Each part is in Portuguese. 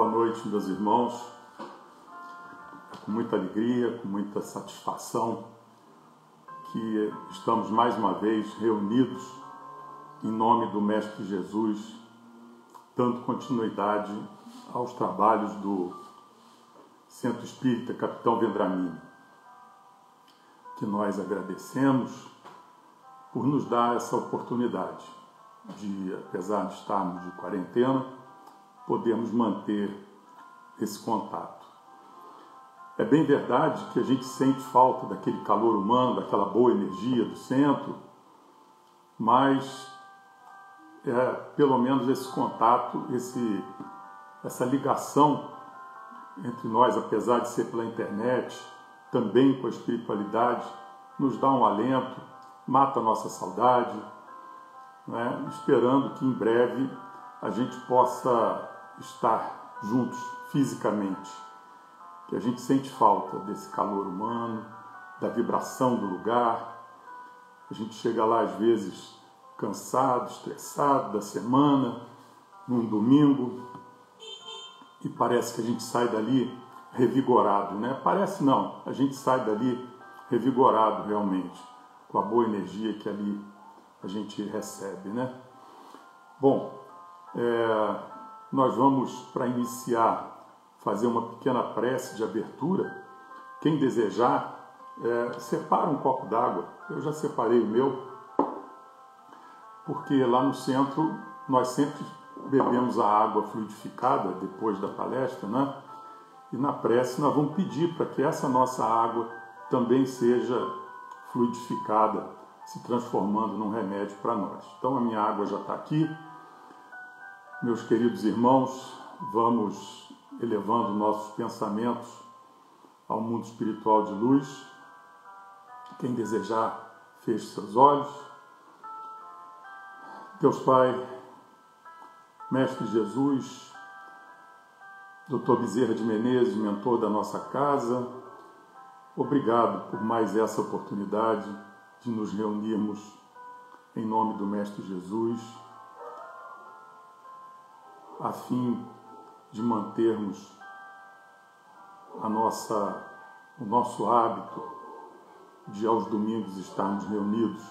Boa noite, meus irmãos. Com muita alegria, com muita satisfação que estamos mais uma vez reunidos em nome do Mestre Jesus, dando continuidade aos trabalhos do Centro Espírita Capitão Vendramini, que nós agradecemos por nos dar essa oportunidade de, apesar de estarmos de quarentena, podermos manter esse contato. É bem verdade que a gente sente falta daquele calor humano, daquela boa energia do centro, mas pelo menos esse contato, essa ligação entre nós, apesar de ser pela internet, também com a espiritualidade, nos dá um alento, mata a nossa saudade, né? Esperando que em breve a gente possa estar juntos fisicamente, que a gente sente falta desse calor humano, da vibração do lugar. A gente chega lá às vezes cansado, estressado da semana, num domingo, e parece que a gente sai dali revigorado, né? Parece não, a gente sai dali revigorado realmente, com a boa energia que ali a gente recebe, né? Bom, nós vamos, para iniciar, fazer uma pequena prece de abertura. Quem desejar, separa um copo d'água. Eu já separei o meu, porque lá no centro nós sempre bebemos a água fluidificada depois da palestra, né? E na prece nós vamos pedir para que essa nossa água também seja fluidificada, se transformando num remédio para nós. Então a minha água já está aqui. Meus queridos irmãos, vamos elevando nossos pensamentos ao mundo espiritual de luz. Quem desejar, feche seus olhos. Deus Pai, Mestre Jesus, Dr. Bezerra de Menezes, mentor da nossa casa, obrigado por mais essa oportunidade de nos reunirmos em nome do Mestre Jesus, a fim de mantermos o nosso hábito de aos domingos estarmos reunidos.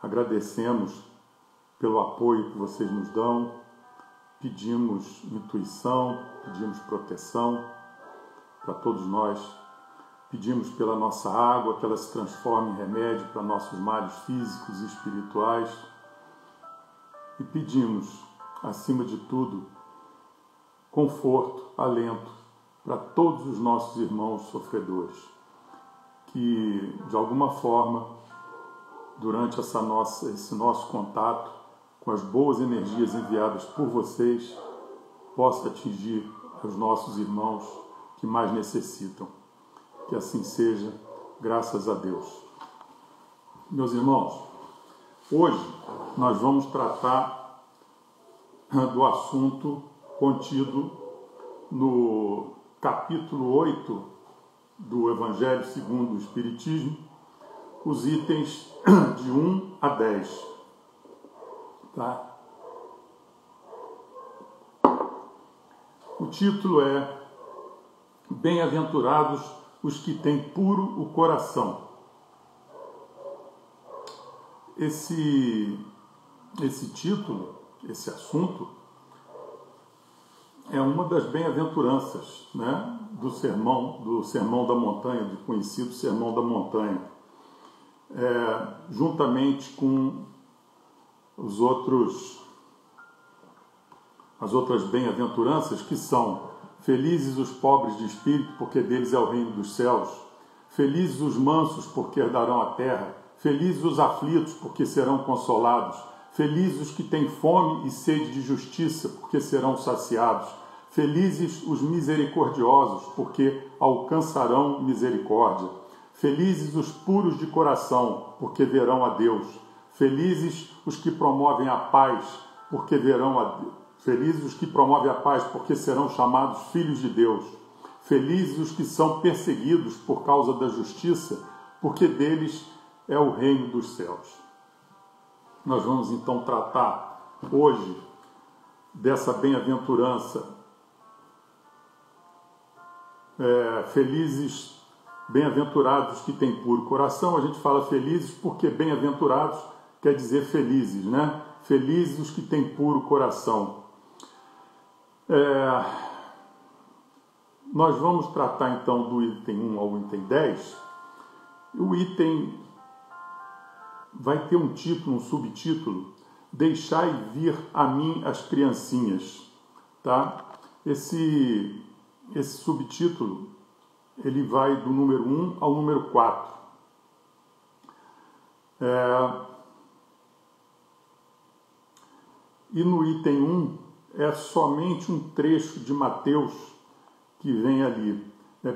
Agradecemos pelo apoio que vocês nos dão, pedimos intuição, pedimos proteção para todos nós, pedimos pela nossa água que ela se transforme em remédio para nossos males físicos e espirituais, e pedimos, acima de tudo, conforto, alento para todos os nossos irmãos sofredores, que de alguma forma, durante esse nosso contato com as boas energias enviadas por vocês, possa atingir os nossos irmãos que mais necessitam. Que assim seja, graças a Deus. Meus irmãos, hoje nós vamos tratar do assunto contido no capítulo 8 do Evangelho segundo o Espiritismo, os itens de 1 a 10. Tá? O título é Bem-aventurados os que têm puro o coração. Esse título, esse assunto, é uma das bem-aventuranças, né, do Sermão da Montanha, do conhecido Sermão da Montanha, juntamente com as outras bem-aventuranças, que são: felizes os pobres de espírito, porque deles é o reino dos céus; felizes os mansos, porque herdarão a terra; felizes os aflitos, porque serão consolados; felizes os que têm fome e sede de justiça, porque serão saciados; felizes os misericordiosos, porque alcançarão misericórdia; felizes os puros de coração, porque verão a Deus; felizes os que promovem a paz, porque verão a Deus; felizes os que promovem a paz, porque serão chamados filhos de Deus; felizes os que são perseguidos por causa da justiça, porque deles é o reino dos céus. Nós vamos então tratar hoje dessa bem-aventurança felizes, bem-aventurados que têm puro coração. A gente fala felizes porque bem-aventurados quer dizer felizes, né? Felizes os que têm puro coração. Nós vamos tratar então do item 1 ao item 10. O item vai ter um título, um subtítulo: Deixai vir a mim as criancinhas. Tá? Esse subtítulo ele vai do número 1 ao número 4. E no item 1 é somente um trecho de Mateus que vem ali.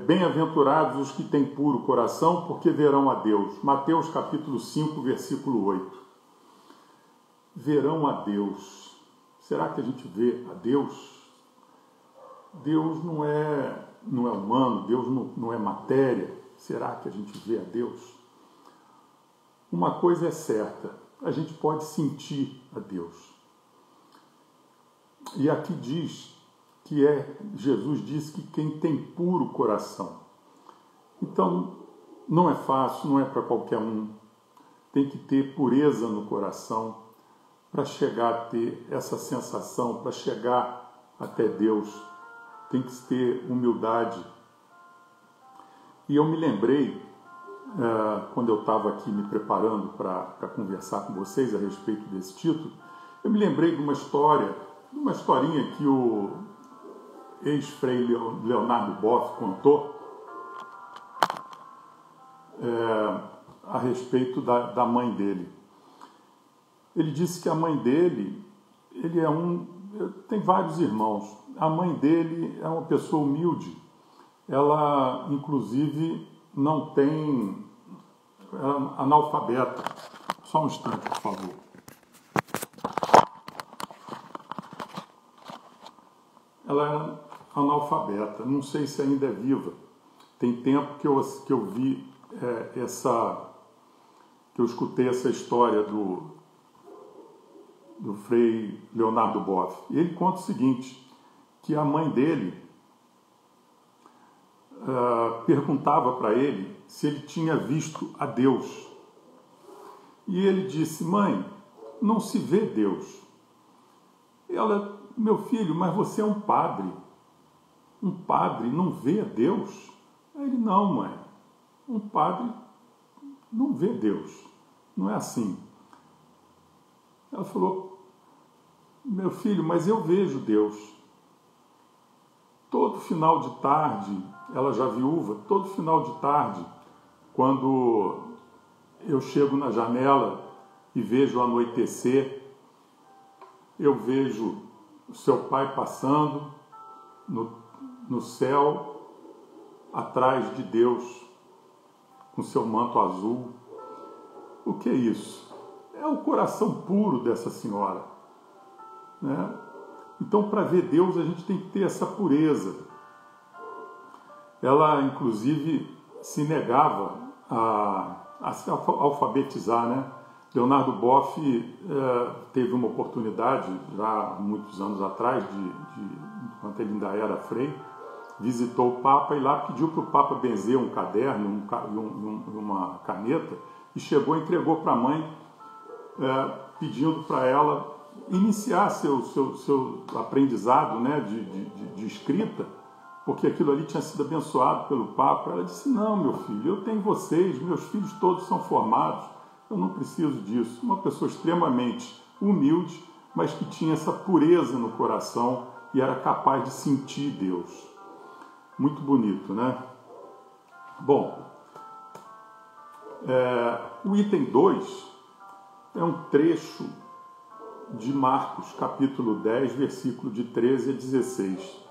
Bem-aventurados os que têm puro coração, porque verão a Deus. Mateus capítulo 5, versículo 8. Verão a Deus. Será que a gente vê a Deus? Deus não é humano, Deus não é matéria. Será que a gente vê a Deus? Uma coisa é certa, a gente pode sentir a Deus. E aqui diz que Jesus disse que quem tem puro coração. Então, não é fácil, não é para qualquer um. Tem que ter pureza no coração para chegar a ter essa sensação, para chegar até Deus. Tem que ter humildade. E eu me lembrei, quando eu estava aqui me preparando para conversar com vocês a respeito desse título, eu me lembrei de uma historinha que o ex-frei Leonardo Boff contou a respeito da mãe dele. Ele disse que a mãe dele, tem vários irmãos, a mãe dele é uma pessoa humilde, ela inclusive não tem, é analfabeta. Só um instante, por favor. Ela é analfabeta, não sei se ainda é viva. Tem tempo que eu vi que eu escutei essa história do frei Leonardo Boff. E ele conta o seguinte, que a mãe dele perguntava para ele se ele tinha visto a Deus. E ele disse: mãe, não se vê Deus. E ela: meu filho, mas você é um padre. Um padre não vê a Deus? Aí ele: não, mãe, um padre não vê Deus. Não é assim. Ela falou: meu filho, mas eu vejo Deus. Todo final de tarde, ela já viúva, todo final de tarde, quando eu chego na janela e vejo o anoitecer, eu vejo o seu pai passando no céu, atrás de Deus, com seu manto azul. O que é isso? É o coração puro dessa senhora, né? Então, para ver Deus, a gente tem que ter essa pureza. Ela, inclusive, se negava a se alfabetizar, né? Leonardo Boff teve uma oportunidade, já há muitos anos atrás, enquanto ele ainda era frei, visitou o Papa e lá pediu para o Papa benzer um caderno e uma caneta, e chegou e entregou para a mãe, pedindo para ela iniciar seu aprendizado, né, de escrita, porque aquilo ali tinha sido abençoado pelo Papa. Ela disse: não, meu filho, eu tenho vocês, meus filhos todos são formados, eu não preciso disso. Uma pessoa extremamente humilde, mas que tinha essa pureza no coração e era capaz de sentir Deus. Muito bonito, né? Bom, o item 2 é um trecho de Marcos, capítulo 10, versículo de 13 a 16,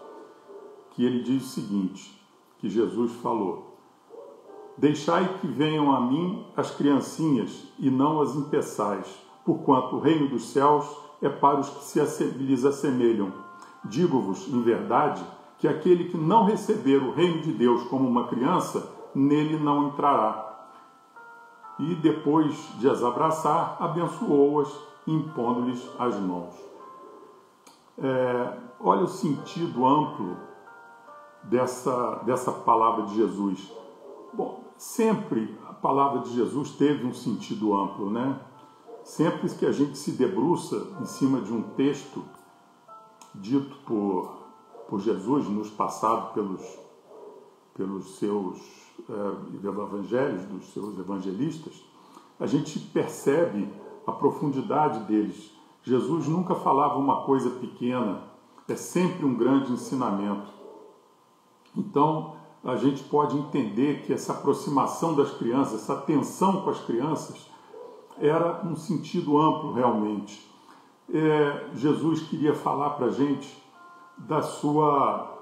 que ele diz o seguinte, que Jesus falou: deixai que venham a mim as criancinhas e não as impeçais, porquanto o reino dos céus é para os que lhes assemelham. Digo-vos, em verdade, que aquele que não receber o reino de Deus como uma criança, nele não entrará. E depois de as abraçar, abençoou-as, impondo-lhes as mãos. Olha o sentido amplo dessa palavra de Jesus? Bom, sempre a palavra de Jesus teve um sentido amplo, né? Sempre que a gente se debruça em cima de um texto dito por Jesus, nos passado pelos seus evangelhos, dos seus evangelistas, a gente percebe a profundidade deles. Jesus nunca falava uma coisa pequena, é sempre um grande ensinamento. Então, a gente pode entender que essa aproximação das crianças, essa atenção com as crianças, era um sentido amplo realmente. Jesus queria falar para a gente da sua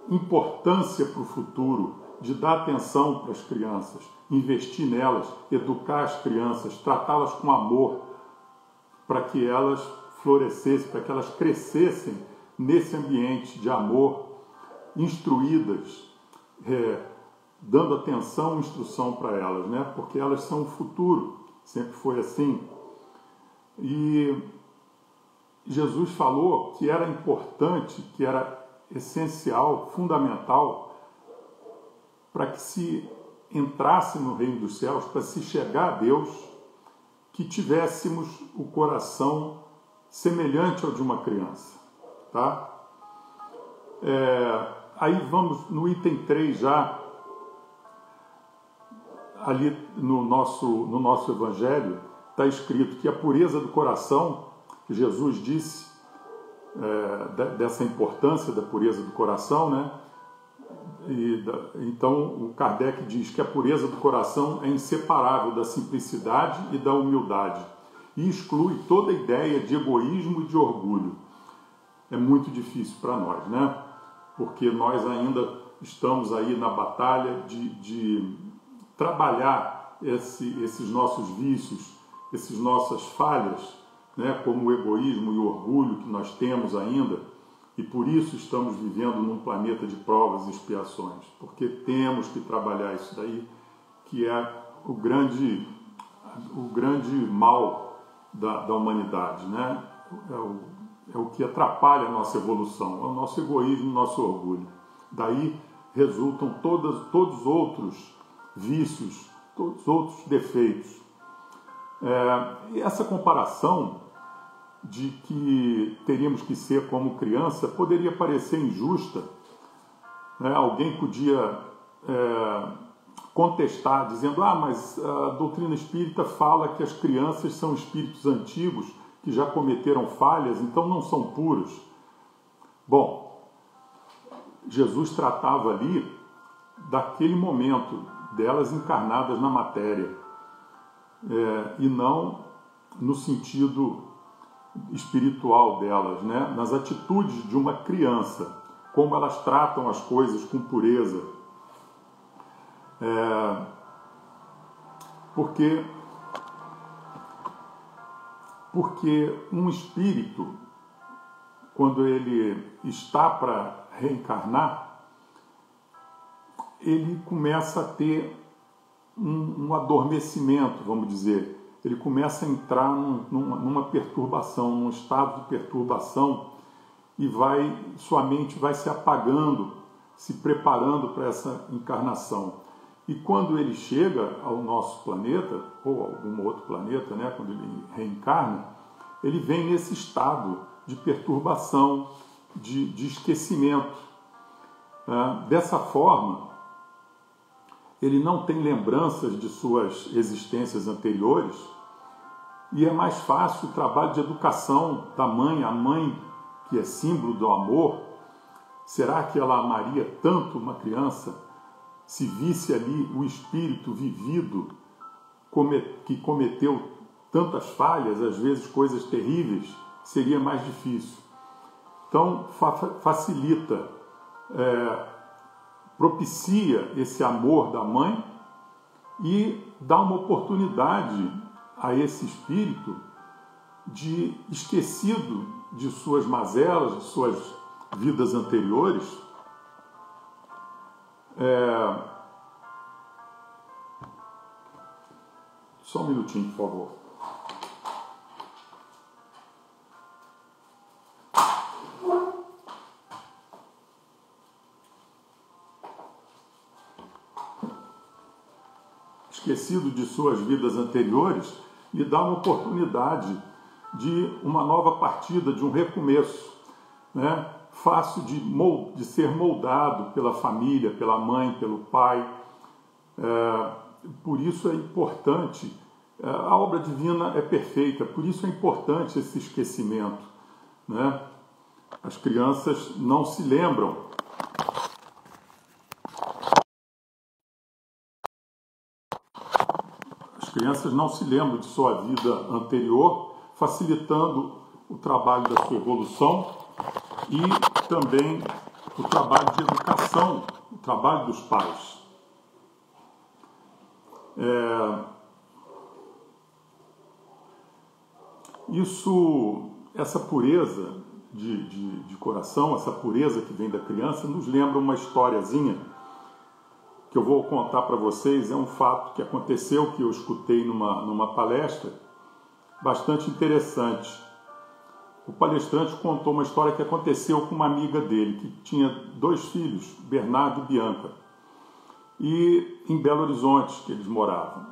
importância para o futuro, de dar atenção para as crianças, investir nelas, educar as crianças, tratá-las com amor, para que elas florescessem, para que elas crescessem nesse ambiente de amor, instruídas, dando atenção e instrução para elas, né? Porque elas são o futuro, sempre foi assim. E Jesus falou que era importante, que era essencial, fundamental, para que se entrasse no reino dos céus, para se chegar a Deus, que tivéssemos o coração semelhante ao de uma criança, tá? Aí vamos no item 3 já, ali no nosso evangelho, está escrito que a pureza do coração, Jesus disse dessa importância da pureza do coração, né? Então o Kardec diz que a pureza do coração é inseparável da simplicidade e da humildade e exclui toda ideia de egoísmo e de orgulho. É muito difícil para nós, né? Porque nós ainda estamos aí na batalha de trabalhar esses nossos vícios, essas nossas falhas, né? Como o egoísmo e o orgulho que nós temos ainda. E por isso estamos vivendo num planeta de provas e expiações, porque temos que trabalhar isso daí, que é o grande mal da humanidade, né? É o que atrapalha a nossa evolução, é o nosso egoísmo, o nosso orgulho. Daí resultam todos os outros vícios, todos os outros defeitos. E essa comparação de que teríamos que ser como criança poderia parecer injusta, né? Alguém podia contestar, dizendo: mas a doutrina espírita fala que as crianças são espíritos antigos que já cometeram falhas, então não são puros. Bom, Jesus tratava ali daquele momento, delas encarnadas na matéria, e não no sentido espiritual delas, né? Nas atitudes de uma criança, como elas tratam as coisas com pureza. Porque um espírito, quando ele está para reencarnar, ele começa a ter um adormecimento, vamos dizer. Ele começa a entrar numa perturbação, num estado de perturbação, e sua mente vai se apagando, se preparando para essa encarnação. E quando ele chega ao nosso planeta, ou a algum outro planeta, né, quando ele reencarna, ele vem nesse estado de perturbação, de esquecimento. Dessa forma, ele não tem lembranças de suas existências anteriores, e é mais fácil o trabalho de educação da mãe, a mãe que é símbolo do amor. Será que ela amaria tanto uma criança se visse ali o espírito vivido que cometeu tantas falhas, às vezes coisas terríveis? Seria mais difícil. Então facilita, propicia esse amor da mãe e dá uma oportunidade a esse espírito de, esquecido de suas mazelas, de suas vidas anteriores, só um minutinho, por favor. esquecido de suas vidas anteriores, lhe dá uma oportunidade de uma nova partida, de um recomeço, né? Fácil de ser moldado pela família, pela mãe, pelo pai. Por isso é importante, a obra divina é perfeita, por isso é importante esse esquecimento, né? As crianças não se lembram. As crianças não se lembram de sua vida anterior, facilitando o trabalho da sua evolução e também o trabalho de educação, o trabalho dos pais. Essa pureza de coração, essa pureza que vem da criança, nos lembra uma historiazinha que eu vou contar para vocês. É um fato que aconteceu, que eu escutei numa palestra, bastante interessante. O palestrante contou uma história que aconteceu com uma amiga dele, que tinha 2 filhos, Bernardo e Bianca, e em Belo Horizonte que eles moram,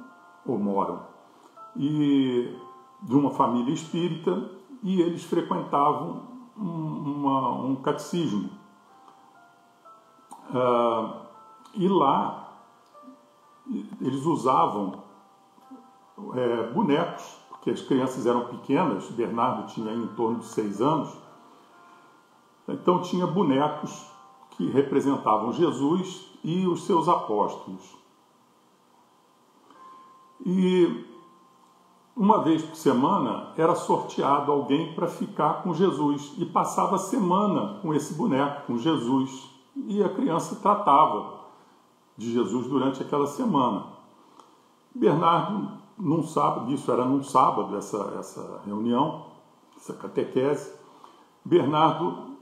e de uma família espírita, e eles frequentavam um catecismo. E lá eles usavam bonecos, porque as crianças eram pequenas. Bernardo tinha em torno de 6 anos, então tinha bonecos que representavam Jesus e os seus apóstolos. E uma vez por semana era sorteado alguém para ficar com Jesus e passava a semana com esse boneco, com Jesus, e a criança tratava de Jesus durante aquela semana. Bernardo, num sábado, isso era num sábado, essa reunião, essa catequese, Bernardo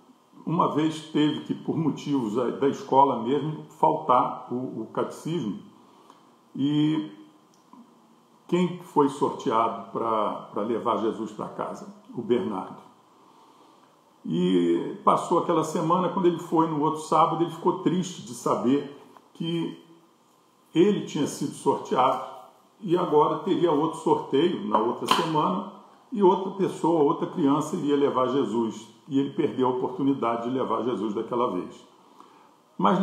uma vez teve que, por motivos da escola mesmo, faltar o catecismo, e quem foi sorteado para levar Jesus para casa? O Bernardo. E passou aquela semana, quando ele foi no outro sábado, ele ficou triste de saber que ele tinha sido sorteado e agora teria outro sorteio na outra semana e outra pessoa, outra criança iria levar Jesus. E ele perdeu a oportunidade de levar Jesus daquela vez. Mas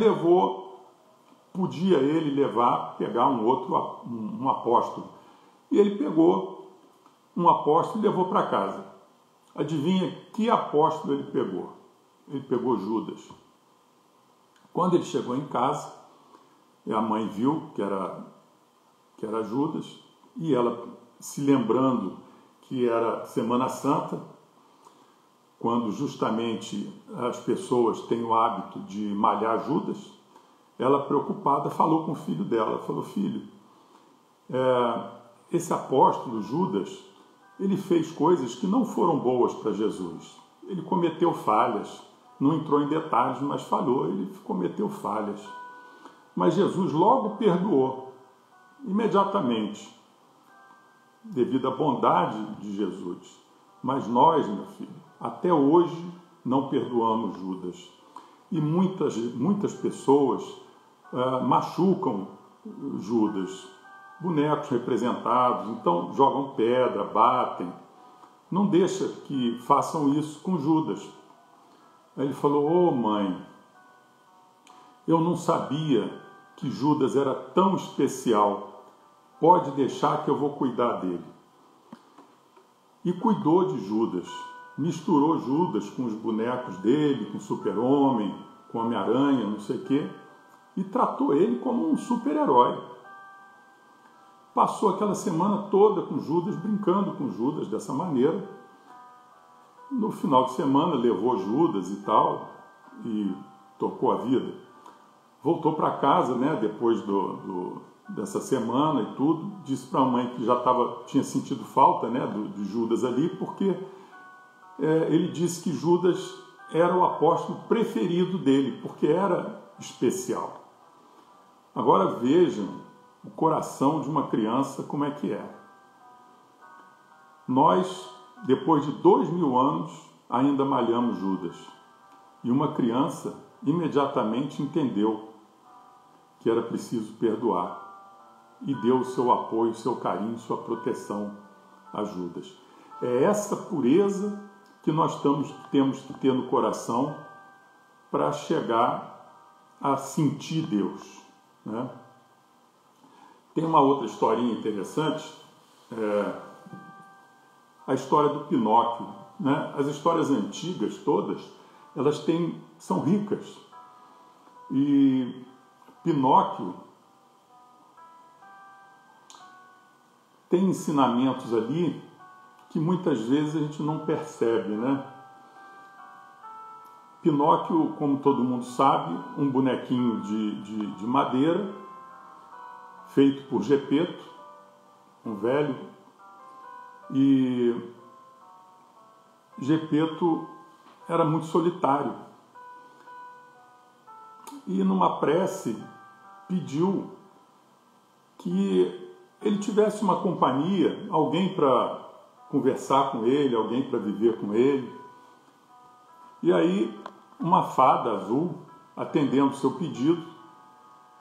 podia ele pegar um apóstolo. E ele pegou um apóstolo e levou para casa. Adivinha que apóstolo ele pegou? Ele pegou Judas. Quando ele chegou em casa, a mãe viu que era Judas, e ela, se lembrando que era Semana Santa, quando justamente as pessoas têm o hábito de malhar Judas, ela, preocupada, falou com o filho dela, falou: filho, esse apóstolo Judas, ele fez coisas que não foram boas para Jesus. Ele cometeu falhas, não entrou em detalhes, mas falhou, ele cometeu falhas. Mas Jesus logo perdoou, imediatamente, devido à bondade de Jesus. Mas nós, meu filho, até hoje não perdoamos Judas. E muitas pessoas machucam Judas. Bonecos representados, então jogam pedra, batem. Não deixa que façam isso com Judas. Aí ele falou: mãe, eu não sabia que Judas era tão especial. Pode deixar que eu vou cuidar dele. E cuidou de Judas. Misturou Judas com os bonecos dele, com o Super-Homem, com o Homem-Aranha, não sei o quê, e tratou ele como um super-herói. Passou aquela semana toda com Judas, brincando com Judas dessa maneira. No final de semana levou Judas e tal, e tocou a vida. Voltou para casa, né, depois dessa semana e tudo, disse para a mãe que tinha sentido falta, né, de Judas ali, porque ele disse que Judas era o apóstolo preferido dele, porque era especial. Agora vejam o coração de uma criança como é que é. Nós, depois de 2000 anos, ainda malhamos Judas. E uma criança imediatamente entendeu que era preciso perdoar. e deu o seu apoio, o seu carinho, sua proteção a Judas. É essa pureza que nós temos que ter no coração para chegar a sentir Deus, né? Tem uma outra historinha interessante, a história do Pinóquio, né? As histórias antigas todas, elas são ricas. E Pinóquio tem ensinamentos ali que muitas vezes a gente não percebe, né? Pinóquio, como todo mundo sabe, um bonequinho de madeira, feito por Gepeto, um velho, e Gepeto era muito solitário. E numa prece pediu que ele tivesse uma companhia, alguém para conversar com ele, alguém para viver com ele. E aí uma fada azul, atendendo o seu pedido,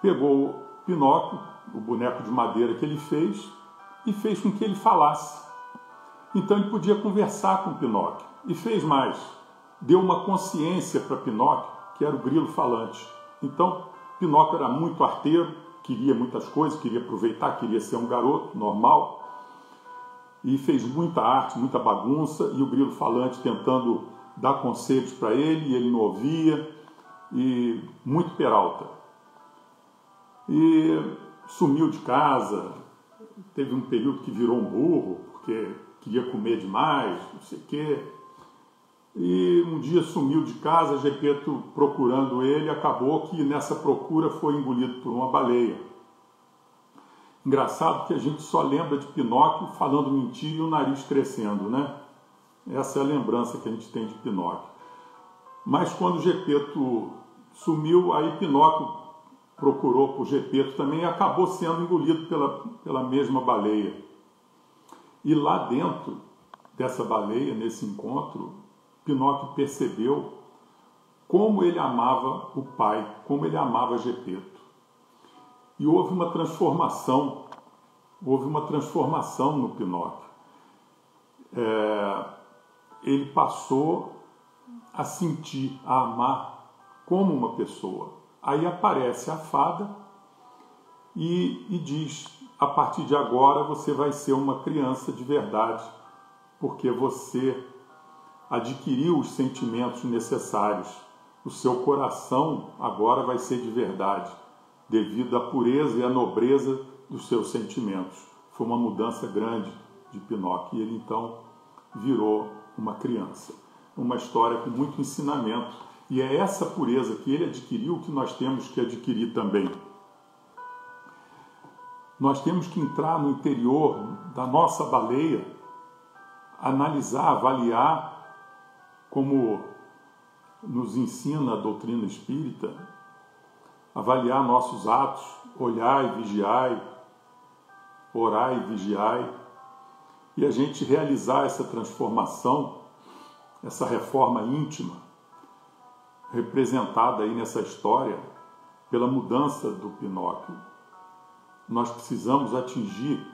pegou Pinóquio, o boneco de madeira que ele fez, e fez com que ele falasse. Então ele podia conversar com Pinóquio. E fez mais, deu uma consciência para Pinóquio, que era o grilo falante. Então Pinóquio era muito arteiro, queria muitas coisas, queria aproveitar, queria ser um garoto normal, e fez muita arte, muita bagunça, e o grilo falante tentando dar conselhos para ele, e ele não ouvia, e muito peralta. E sumiu de casa, teve um período que virou um burro, porque queria comer demais, não sei o quê. E um dia sumiu de casa, Gepeto procurando ele, acabou que nessa procura foi engolido por uma baleia. Engraçado que a gente só lembra de Pinóquio falando mentira e o nariz crescendo, né? Essa é a lembrança que a gente tem de Pinóquio. Mas quando Gepeto sumiu, aí Pinóquio procurou por Gepeto também e acabou sendo engolido pela mesma baleia. E lá dentro dessa baleia, nesse encontro, Pinóquio percebeu como ele amava o pai, como ele amava Gepeto. E houve uma transformação no Pinóquio. Ele passou a sentir, a amar como uma pessoa. Aí aparece a fada e diz, a partir de agora você vai ser uma criança de verdade, porque você adquiriu os sentimentos necessários. O seu coração agora vai ser de verdade, devido à pureza e à nobreza dos seus sentimentos. Foi uma mudança grande de Pinóquio e ele então virou uma criança. Uma história com muito ensinamento. E é essa pureza que ele adquiriu que nós temos que adquirir também. Nós temos que entrar no interior da nossa baleia, analisar, avaliar, como nos ensina a doutrina espírita, avaliar nossos atos, olhai e vigiai, orai e vigiai, e a gente realizar essa transformação, essa reforma íntima, representada aí nessa história pela mudança do Pinóquio. Nós precisamos atingir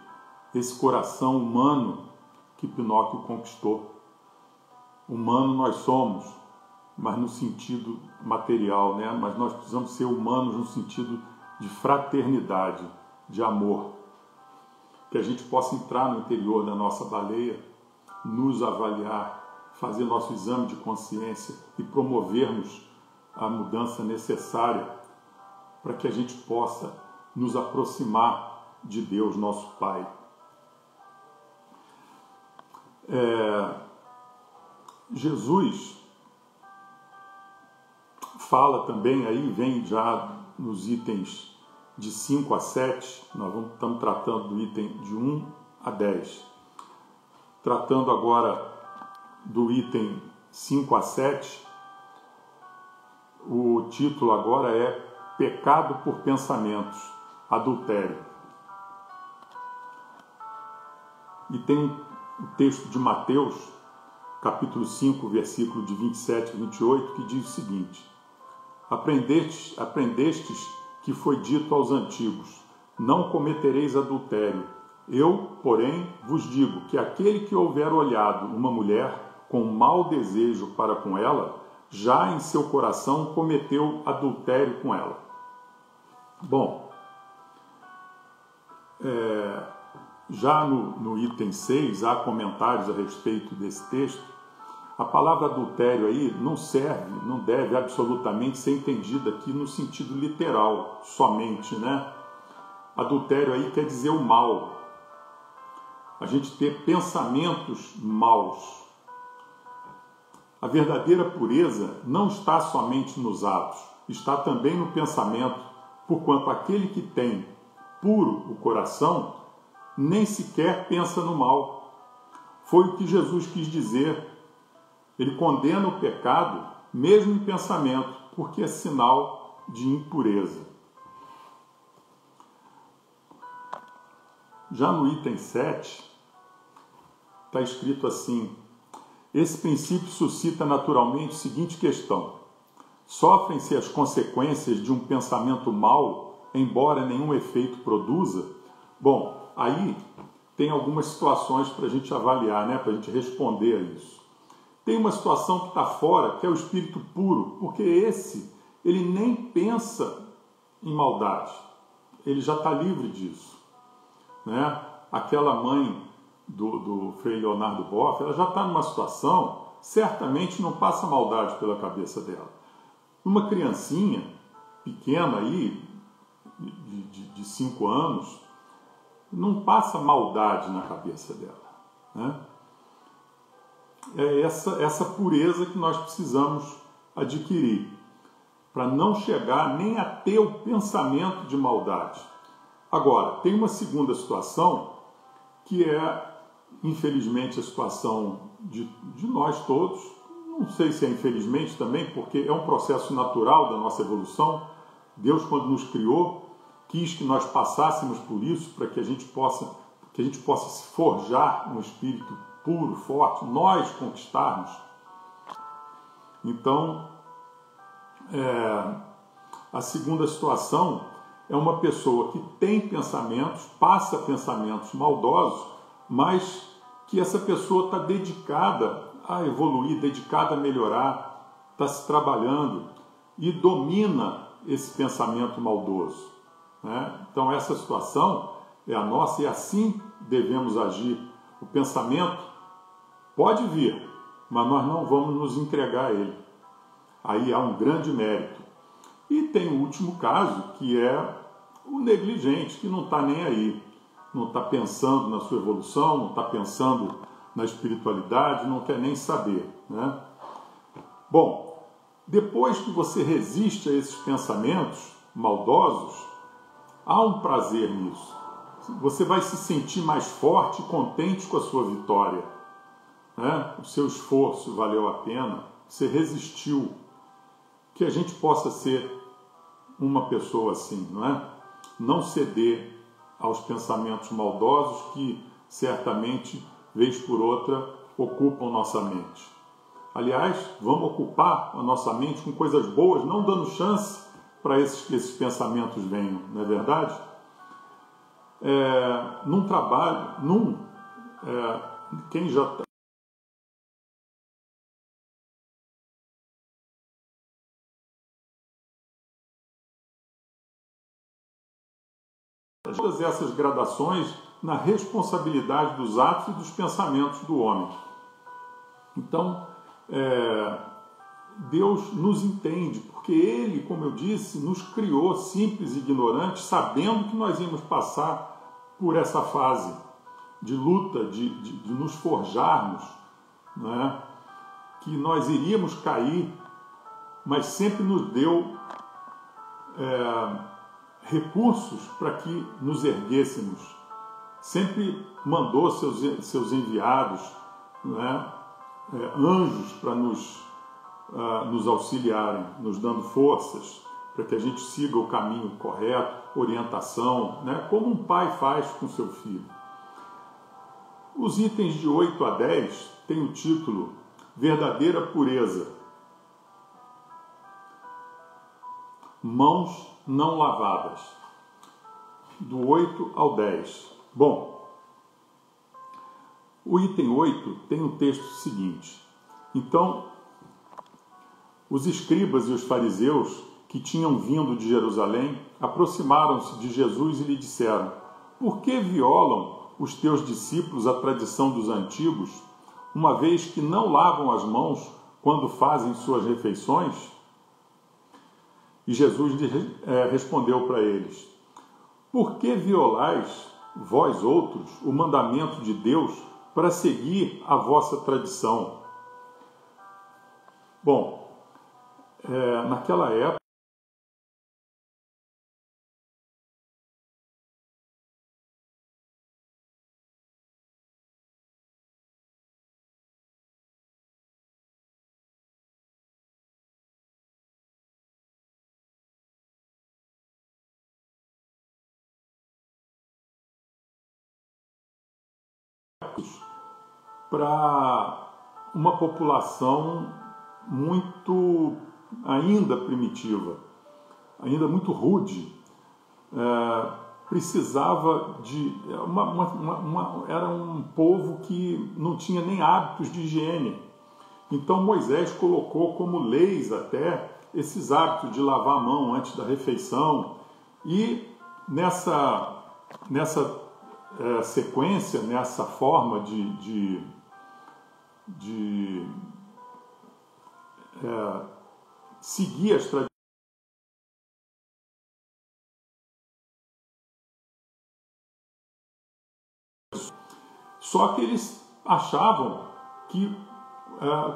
esse coração humano que Pinóquio conquistou. Humano nós somos, mas no sentido material, né? Mas nós precisamos ser humanos no sentido de fraternidade, de amor. Que a gente possa entrar no interior da nossa baleia, nos avaliar, fazer nosso exame de consciência e promovermos a mudança necessária para que a gente possa nos aproximar de Deus, nosso Pai. Jesus fala também, aí vem já nos itens de 5 a 7, nós estamos tratando do item de 1 a 10. Tratando agora do item 5 a 7, o título agora é Pecado por Pensamentos, Adultério. E tem o texto de Mateus, capítulo 5, versículo de 27 e 28, que diz o seguinte: Aprendestes que foi dito aos antigos, não cometereis adultério. Eu, porém, vos digo que aquele que houver olhado uma mulher com mau desejo para com ela, já em seu coração cometeu adultério com ela. Bom, já no item 6, há comentários a respeito desse texto. A palavra adultério aí não serve, não deve absolutamente ser entendida aqui no sentido literal, somente, né? Adultério aí quer dizer o mal. A gente ter pensamentos maus. A verdadeira pureza não está somente nos atos, está também no pensamento, porquanto aquele que tem puro o coração nem sequer pensa no mal. Foi o que Jesus quis dizer. Ele condena o pecado, mesmo em pensamento, porque é sinal de impureza. Já no item 7, está escrito assim: esse princípio suscita naturalmente a seguinte questão: sofrem-se as consequências de um pensamento mau, embora nenhum efeito produza? Bom, aí tem algumas situações para a gente avaliar, né? Para a gente responder a isso. Tem uma situação que está fora, que é o espírito puro, porque ele nem pensa em maldade, ele já está livre disso, né? Aquela mãe do Frei Leonardo Boff, ela já está numa situação, certamente não passa maldade pela cabeça dela. Uma criancinha pequena aí, de 5 anos, não passa maldade na cabeça dela, né? É essa pureza que nós precisamos adquirir, para não chegar nem a ter o pensamento de maldade. Agora, tem uma segunda situação, que é, infelizmente, a situação de nós todos. Não sei se é infelizmente também, porque é um processo natural da nossa evolução. Deus, quando nos criou, quis que nós passássemos por isso, para que a gente possa se forjar um espírito puro, forte, nós conquistarmos. Então, a segunda situação é uma pessoa que tem pensamentos, passa pensamentos maldosos, mas que essa pessoa está dedicada a evoluir, dedicada a melhorar, está se trabalhando e domina esse pensamento maldoso, né? Então essa situação é a nossa e assim devemos agir. O pensamento pode vir, mas nós não vamos nos entregar a ele. Aí há um grande mérito. E tem o último caso, que é o negligente, que não está nem aí, não está pensando na sua evolução, não está pensando na espiritualidade, não quer nem saber, né? Bom, depois que você resiste a esses pensamentos maldosos, há um prazer nisso. Você vai se sentir mais forte e contente com a sua vitória, né? O seu esforço valeu a pena, você resistiu. Que a gente possa ser uma pessoa assim, não é? Não ceder aos pensamentos maldosos que certamente, vez por outra, ocupam nossa mente. Aliás, vamos ocupar a nossa mente com coisas boas, não dando chance para que esses pensamentos venham, não é verdade? Num trabalho, quem já todas essas gradações na responsabilidade dos atos e dos pensamentos do homem. Então, Deus nos entende, porque Ele, como eu disse, nos criou simples e ignorantes, sabendo que nós íamos passar por essa fase de luta, de nos forjarmos, né? Que nós iríamos cair, mas sempre nos deu recursos para que nos erguêssemos. Sempre mandou seus enviados, né? Anjos para nos auxiliarem, nos dando forças para que a gente siga o caminho correto, orientação, né? Como um pai faz com seu filho. Os itens de 8 a 10 têm o título Verdadeira Pureza. Mãos não lavadas. do 8 ao 10. Bom, o item 8 tem um texto seguinte. Então, os escribas e os fariseus que tinham vindo de Jerusalém aproximaram-se de Jesus e lhe disseram: por que violam os teus discípulos a tradição dos antigos, uma vez que não lavam as mãos quando fazem suas refeições? E Jesus respondeu para eles: por que violais, vós outros, o mandamento de Deus para seguir a vossa tradição? Bom, naquela época, para uma população muito ainda primitiva, ainda muito rude, precisava de... era um povo que não tinha nem hábitos de higiene. Então Moisés colocou como leis até esses hábitos de lavar a mão antes da refeição. E nessa sequência, nessa forma de seguir as tradições, só que eles achavam que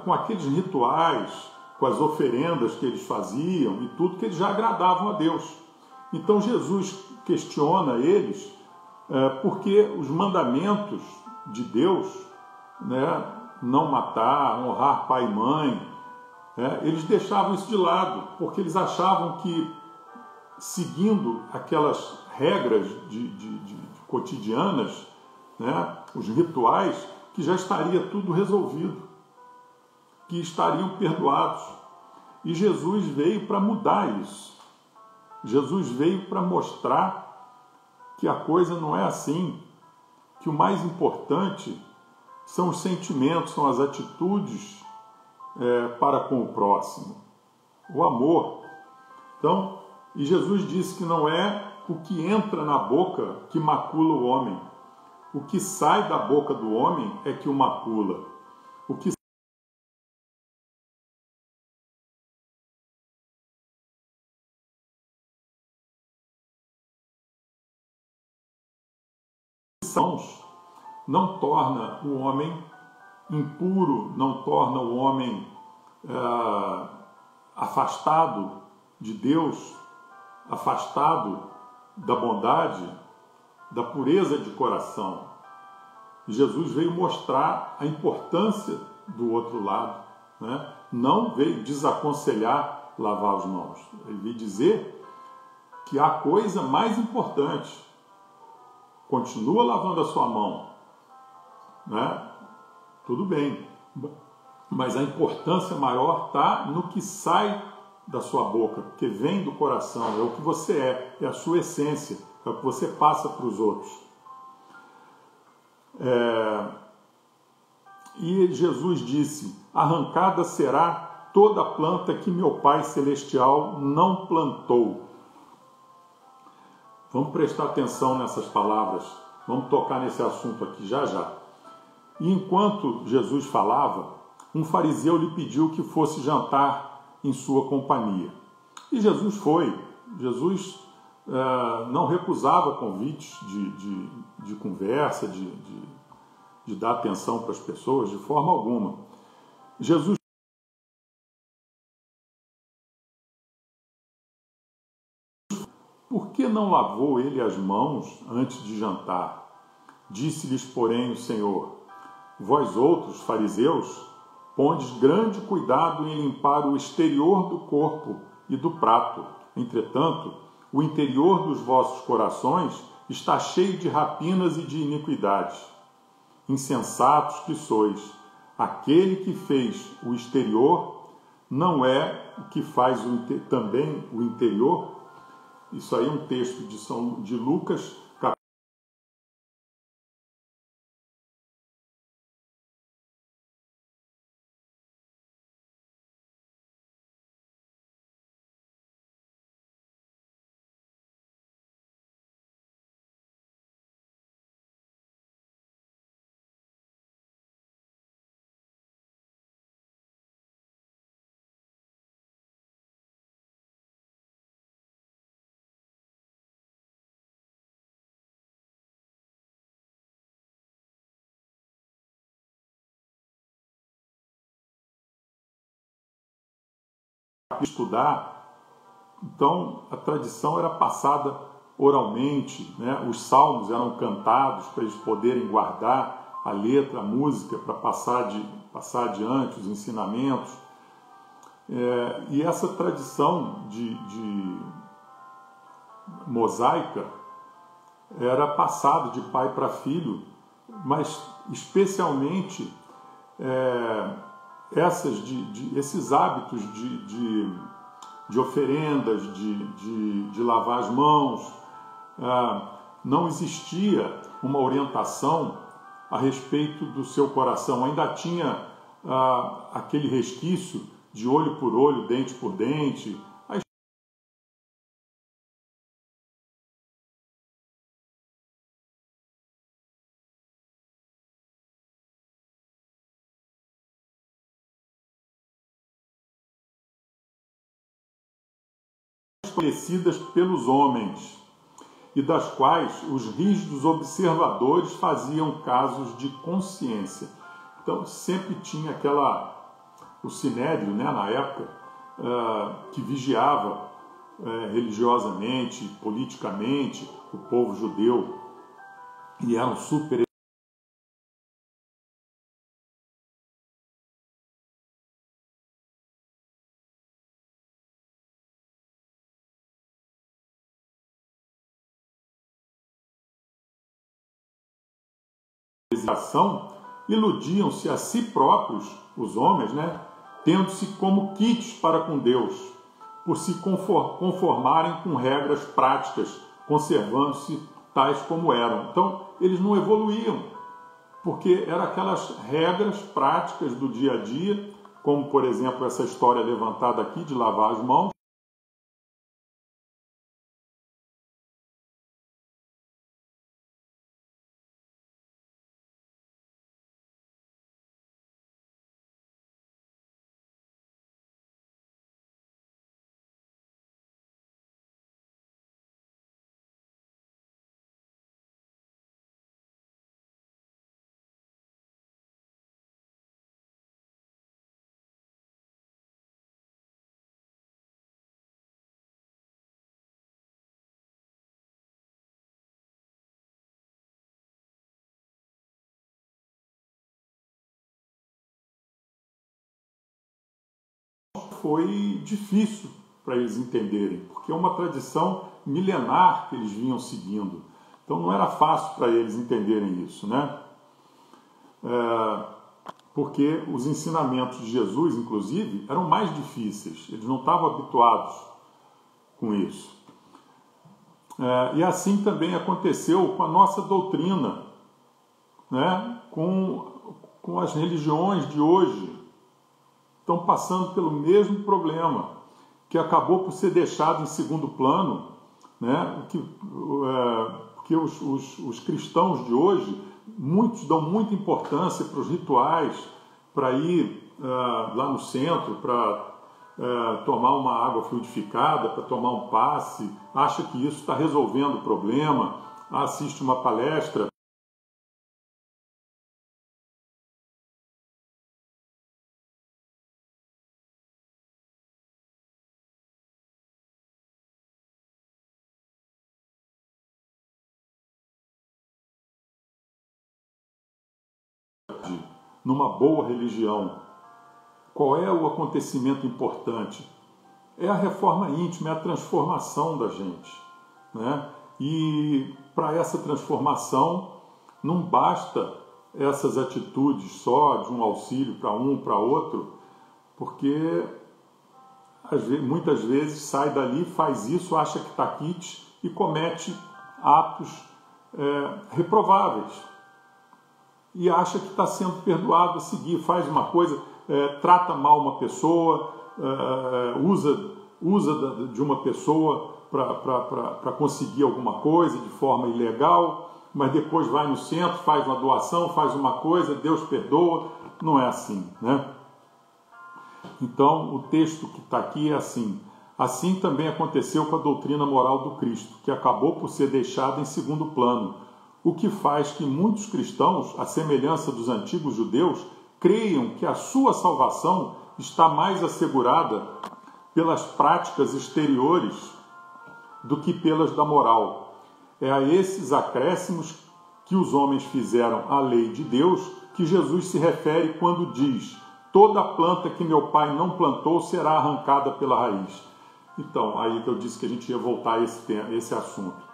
com aqueles rituais, com as oferendas que eles faziam e tudo, que eles já agradavam a Deus. Então Jesus questiona eles porque os mandamentos de Deus, né, não matar, honrar pai e mãe, eles deixavam isso de lado, porque eles achavam que, seguindo aquelas regras cotidianas, né, os rituais, que já estaria tudo resolvido, que estariam perdoados. E Jesus veio para mudar isso. Jesus veio para mostrar que a coisa não é assim, que o mais importante são os sentimentos, são as atitudes para com o próximo, o amor. Então, e Jesus disse que não é o que entra na boca que macula o homem, o que sai da boca do homem é que o macula. O que não torna o homem impuro, não torna o homem afastado de Deus, afastado da bondade, da pureza de coração. Jesus veio mostrar a importância do outro lado, né? Não veio desaconselhar lavar as mãos. Ele veio dizer que a coisa mais importante: continua lavando a sua mão, né? Tudo bem, mas a importância maior está no que sai da sua boca, porque vem do coração, é o que você é a sua essência, é o que você passa para os outros. E Jesus disse: arrancada será toda a planta que meu Pai Celestial não plantou. Vamos prestar atenção nessas palavras, vamos tocar nesse assunto aqui já já. E enquanto Jesus falava, um fariseu lhe pediu que fosse jantar em sua companhia. E Jesus foi. Jesus não recusava convites de conversa, de dar atenção para as pessoas, de forma alguma. Jesus por que não lavou ele as mãos antes de jantar? Disse-lhes, porém, o Senhor: vós outros, fariseus, pondes grande cuidado em limpar o exterior do corpo e do prato. Entretanto, o interior dos vossos corações está cheio de rapinas e de iniquidades. Insensatos que sois, aquele que fez o exterior não é o que faz também o interior? Isso aí é um texto de Lucas, estudar, então a tradição era passada oralmente, né? Os salmos eram cantados para eles poderem guardar a letra, a música, para passar adiante os ensinamentos. E essa tradição de mosaica era passada de pai para filho, mas especialmente esses hábitos de oferendas, de lavar as mãos. Não existia uma orientação a respeito do seu coração, ainda tinha aquele resquício de olho por olho, dente por dente. Conhecidas pelos homens, e das quais os rígidos observadores faziam casos de consciência. Então sempre tinha o sinédrio, né, na época, que vigiava religiosamente, politicamente, o povo judeu, e eram super iludiam-se a si próprios, os homens, né, tendo-se como quites para com Deus, por se conformarem com regras práticas, conservando-se tais como eram. Então, eles não evoluíam, porque eram aquelas regras práticas do dia a dia, como, por exemplo, essa história levantada aqui de lavar as mãos. Foi difícil para eles entenderem, porque é uma tradição milenar que eles vinham seguindo. Então não era fácil para eles entenderem isso, né? Porque os ensinamentos de Jesus, inclusive, eram mais difíceis. Eles não estavam habituados com isso. E assim também aconteceu com a nossa doutrina, né? Com as religiões de hoje. Estão passando pelo mesmo problema, que acabou por ser deixado em segundo plano, né? Porque os cristãos de hoje, muitos dão muita importância para os rituais, para ir lá no centro, para tomar uma água fluidificada, para tomar um passe, acha que isso está resolvendo o problema, assiste uma palestra. Numa boa religião, qual é o acontecimento importante? É a reforma íntima, é a transformação da gente, né? E para essa transformação não basta essas atitudes só de um auxílio para um, para outro, porque muitas vezes sai dali, faz isso, acha que está quite e comete atos reprováveis. E acha que está sendo perdoado a seguir, faz uma coisa, trata mal uma pessoa, usa de uma pessoa para conseguir alguma coisa de forma ilegal, mas depois vai no centro, faz uma doação, faz uma coisa, Deus perdoa. Não é assim, né? Então, o texto que está aqui é assim. Assim também aconteceu com a doutrina moral do Cristo, que acabou por ser deixada em segundo plano, o que faz que muitos cristãos, à semelhança dos antigos judeus, creiam que a sua salvação está mais assegurada pelas práticas exteriores do que pelas da moral. É a esses acréscimos que os homens fizeram à lei de Deus que Jesus se refere quando diz: toda planta que meu Pai não plantou será arrancada pela raiz. Então, aí que eu disse que a gente ia voltar a esse assunto.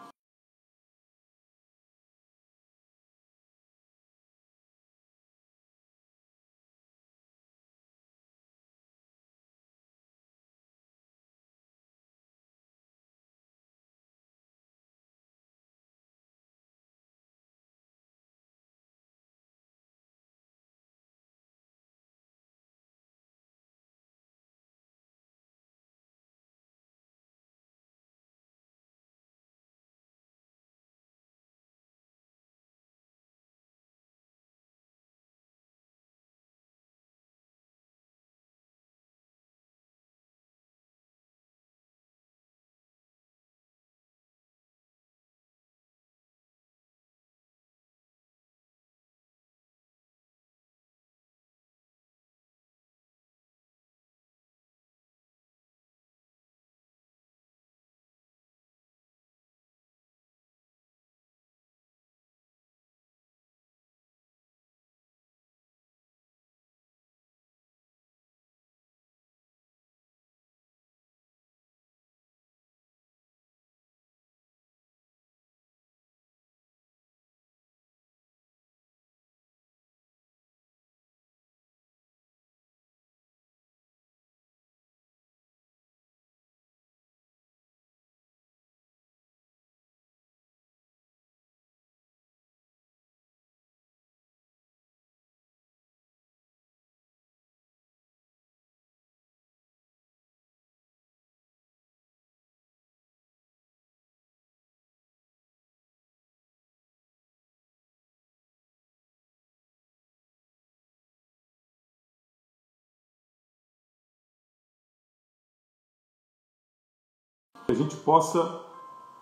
Que a gente possa,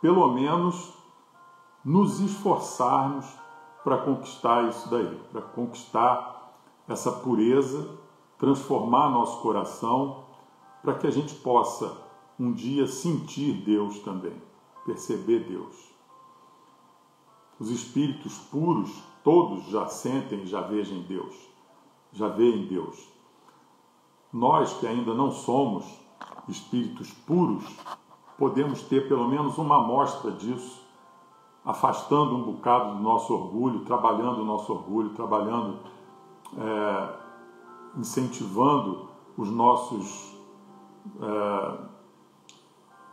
pelo menos, nos esforçarmos para conquistar isso daí, para conquistar essa pureza, transformar nosso coração, para que a gente possa um dia sentir Deus também, perceber Deus. Os espíritos puros, todos já sentem, já veem Deus, já veem Deus. Nós que ainda não somos espíritos puros, podemos ter pelo menos uma amostra disso, afastando um bocado do nosso orgulho, trabalhando o nosso orgulho, incentivando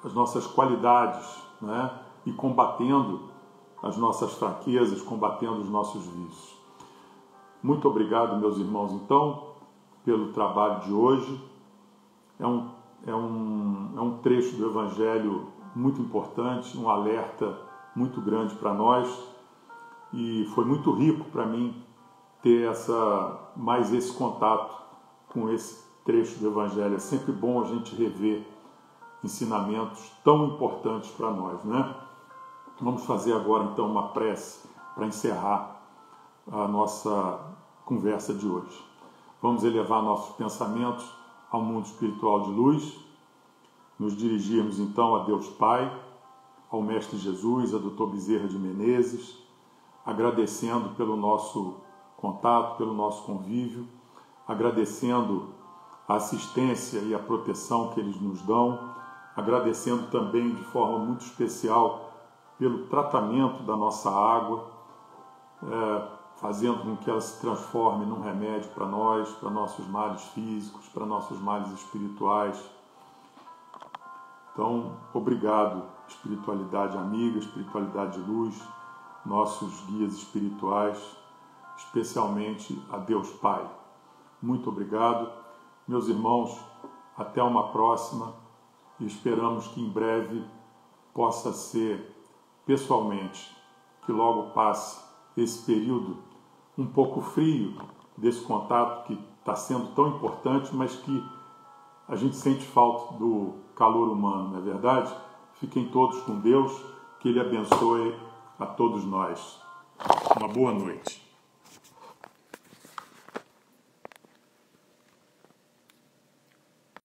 as nossas qualidades, né? E combatendo as nossas fraquezas, combatendo os nossos vícios. Muito obrigado, meus irmãos, então, pelo trabalho de hoje. É um trecho do Evangelho muito importante, um alerta muito grande para nós, e foi muito rico para mim ter mais esse contato com esse trecho do Evangelho. É sempre bom a gente rever ensinamentos tão importantes para nós, né? Vamos fazer agora então uma prece para encerrar a nossa conversa de hoje. Vamos elevar nossos pensamentos ao mundo espiritual de luz, nos dirigirmos então a Deus Pai, ao Mestre Jesus, a Dr. Bezerra de Menezes, agradecendo pelo nosso contato, pelo nosso convívio, agradecendo a assistência e a proteção que eles nos dão, agradecendo também de forma muito especial pelo tratamento da nossa água, fazendo com que ela se transforme num remédio para nós, para nossos males físicos, para nossos males espirituais, Então, obrigado, espiritualidade amiga, espiritualidade de luz, nossos guias espirituais, especialmente a Deus Pai. Muito obrigado. Meus irmãos, até uma próxima e esperamos que em breve possa ser pessoalmente, que logo passe esse período um pouco frio desse contato que está sendo tão importante, mas que a gente sente falta do calor humano, não é verdade? Fiquem todos com Deus, que Ele abençoe a todos nós. Uma boa noite.